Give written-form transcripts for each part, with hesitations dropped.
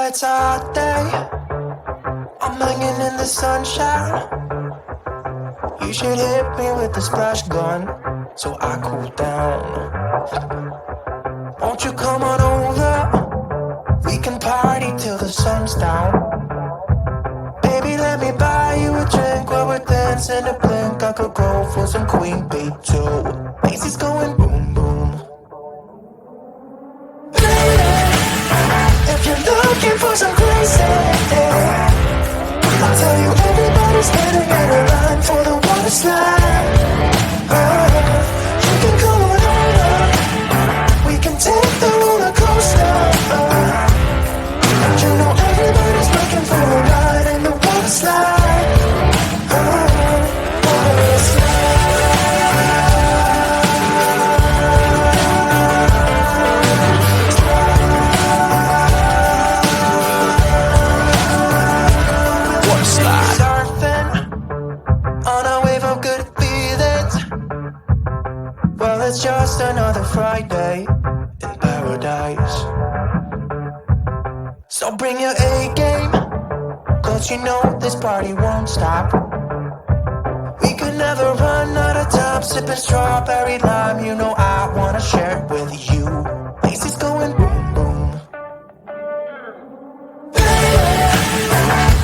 Yeah, it's a hot day. I'm hanging in the sunshine. You should hit me with the splash gun so I cool down. Won't you come on over? We can party till the sun's down. Baby, let me buy you a drink while we're dancing a blink. I could go for some Queen Bee too. Macy's going boom boom. If you're looking for some crazy, I'll tell you everybody's standing in a line for the water slide. You can come on over. We can take the roller coaster. You know everybody's looking for a ride in the water slide. Water slide. Water slide. Surfing on a wave of good feelings. Well, it's just another Friday in paradise. So bring your A-game, cause you know this party won't stop. We could never run out of time, sipping strawberry lime. You know I wanna share it with you. Macy's going boom boom.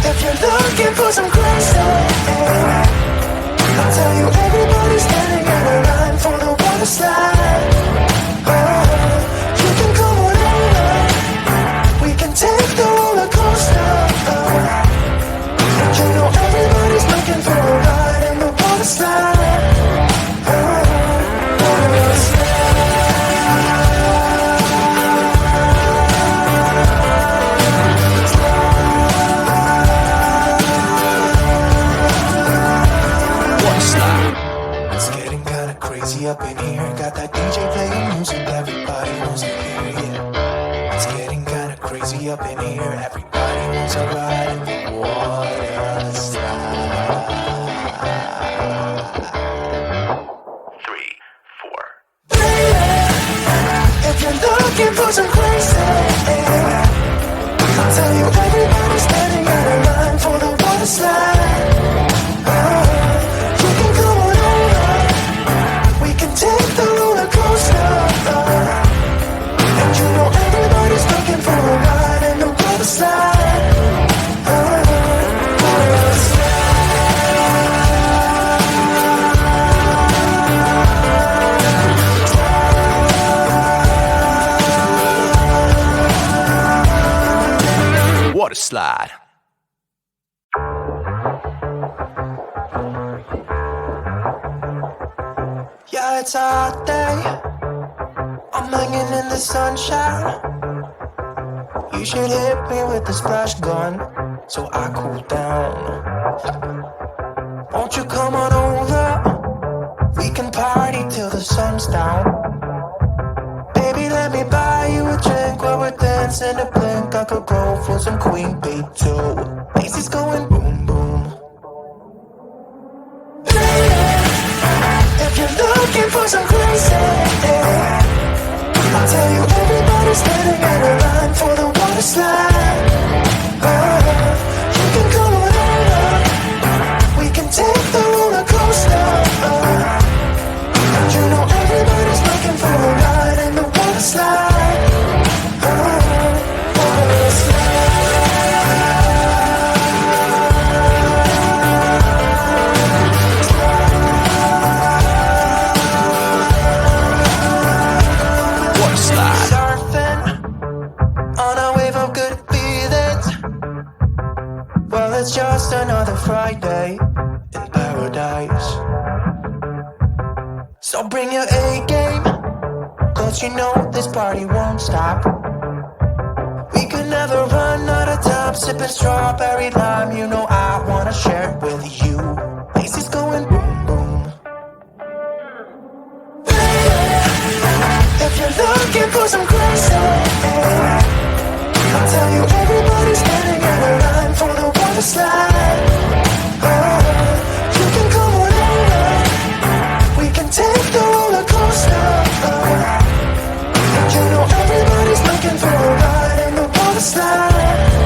If you're looking for some crazy, I'll tell you everybody's standing in a line for the water slide. You can come on over. We can take the roller coaster. You know everybody's looking for a ride in the water slide. Water slide. Water slide. It's getting kinda crazy up in here. Got that DJ playing music, everybody wants to hear it. It's getting kinda crazy up in here. Everybody wants a ride in the water slide. 3, 4. If you're looking for some crazy, I'll tell you everybody's standing in a line for the water slide. You can come on over. We can take the roller coaster. And you know everybody's looking for a ride in the water slide. Water slide. Water slide. Yeah, it's a hot day. I'm hanging in the sunshine. You should hit me with the splash gun so I cool down. Won't you come on over? We can party till the sun's down. Baby, let me buy you a drink while we're dancing a blink. I could go for some Queen Bee too. Macy's going boom boom. If you're looking for some crazy, I'll tell you everybody's standing in a line for the water slide. You can come on over. We can take the roller coaster. You know everybody's looking for a ride in the water slide. Water slide. Water slide. Surfing on a wave of good feelings. Well, it's just another Friday in paradise. So bring your A-game, cause you know this party won't stop. We could never run out of time, sipping strawberry lime. You know I wanna share it with you. Macy's going boom boom. If you're looking for some crazy, I'll tell you everybody's standing in a line for the water slide. You can come on over. We can take the roller coaster. You know everybody's looking for a ride in the water slide.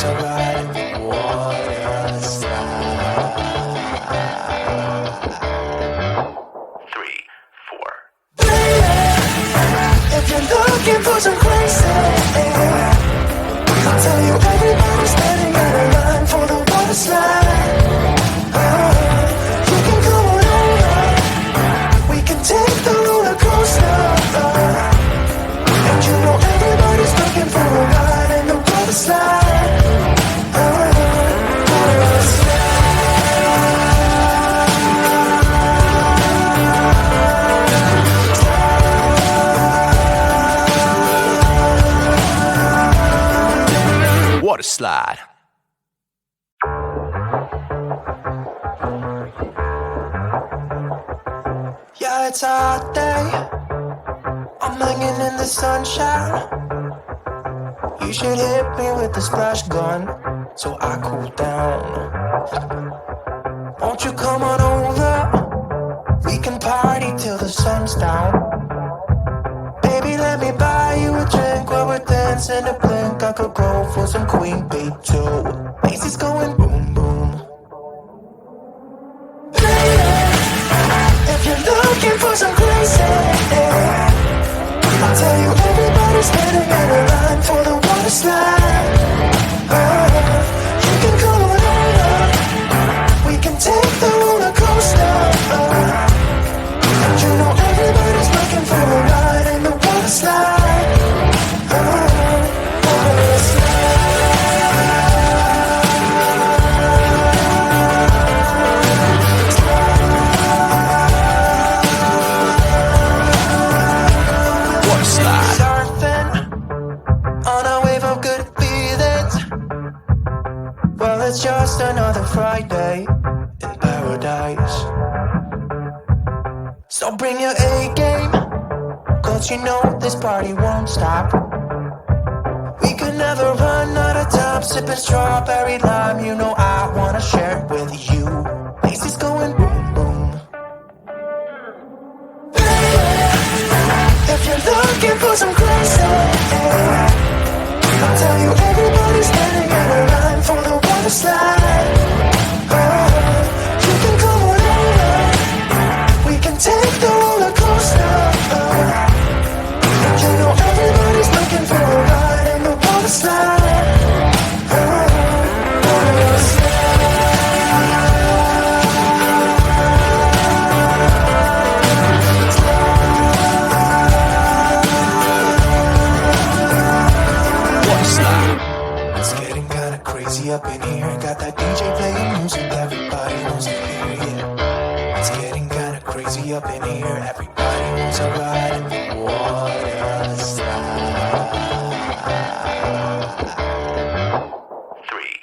wants a ride in the water slide. 3, 4. If you're looking for some crazy, I'll tell you everybody's standing in a line for the water slide. You can come on over, we can take the roller coaster. And you know everybody's looking for a ride in the water slide. Water slide. Yeah, it's a hot day. I'm hanging in the sunshine. You should hit me with the splash gun so I cool down. Won't you come on over? We can party till the sun's down. Baby, let me buy you a drink while we're dancing to blink. I could go for some Queen Bee too. Macy's going boom boom. If you're looking for some crazy, I'll tell you everybody's standing in a line for the water slide. You can come on over, we can take the roller coaster. And you know everybody's looking for a ride in the water slide. Water slide. Water slide. Surfing on a wave of good feelings. Well, it's just another Friday in paradise. So bring your A-game, cause you know this party won't stop. We could never run out of time, sipping strawberry lime. You know I wanna share it with you. Macy's going boom boom. If you're looking for some crazy, I'll tell you everybody's standing in a line for the water slide. You can come on over, we can take the roller coaster. And you know everybody's looking for a ride in the water slide. Water slide. Water slide. It's getting kinda crazy up in here. Got that DJ playing music, everybody wants to hear it. It's getting kinda crazy up in here. Everybody wants a ride in the water slide. 3,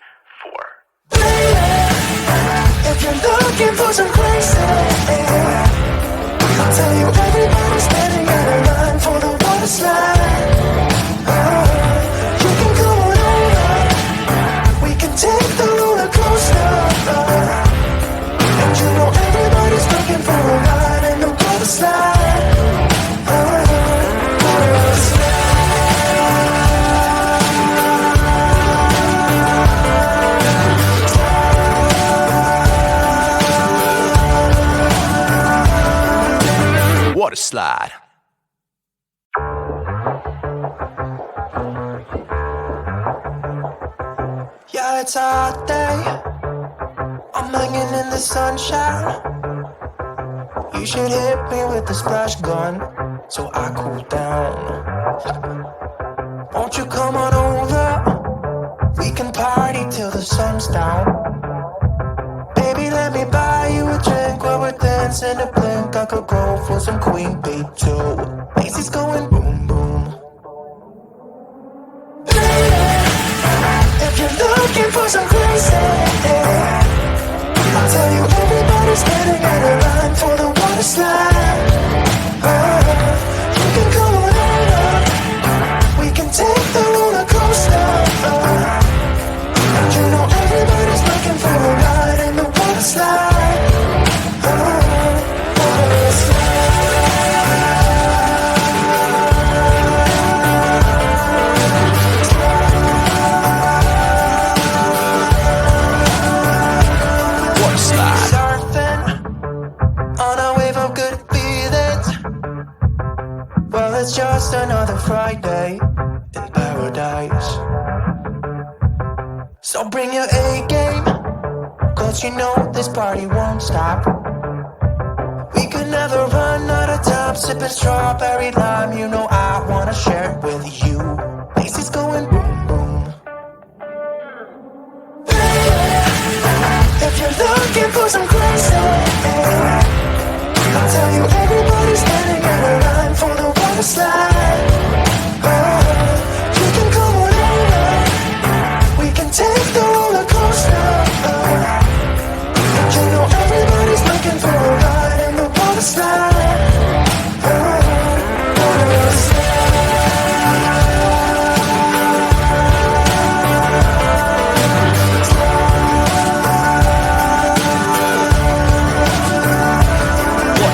4. If you're looking for some crazy, I'll tell you everybody's standing in a line for the water slide. You can come on over, we can take the roller coaster. And you know everybody's looking for a ride in the water slide. Water slide. Water slide. Yeah, it's a hot day. I'm hanging in the sunshine. You should hit me with the splash gun so I cool down. Won't you come on over? We can party till the sun's down. Baby, let me buy you a drink while we're dancing to blink. I could go for some Queen Bee too. Macy's going boom boom. If you're looking for some crazy, I'll tell you everybody's standing in a line for the water slide. You can come on over, we can take the roller coaster. And you know everybody's looking for a ride in the water slide. Water slide. Friday in paradise. So bring your A game, cause you know this party won't stop. We could never run out of time, sipping strawberry lime. You know I wanna share it with you. Lazy's going boom boom. If you're looking for some crazy, I'll tell you everybody's standing in a line for the water slide. You can come on over, we can take the roller coaster. You know everybody's looking for a ride in the water slide. Water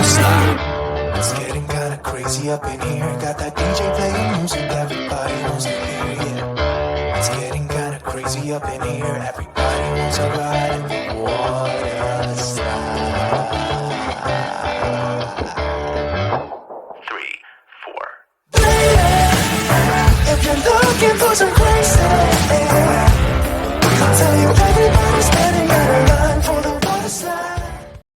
slide. It's getting kinda crazy up in here. Got that DJ playing music, everybody wants to hear it. It's getting kinda crazy up in here. Everybody wants to ride in the water slide. 3, 4. If you're looking for some crazy, I'll tell you everybody's standing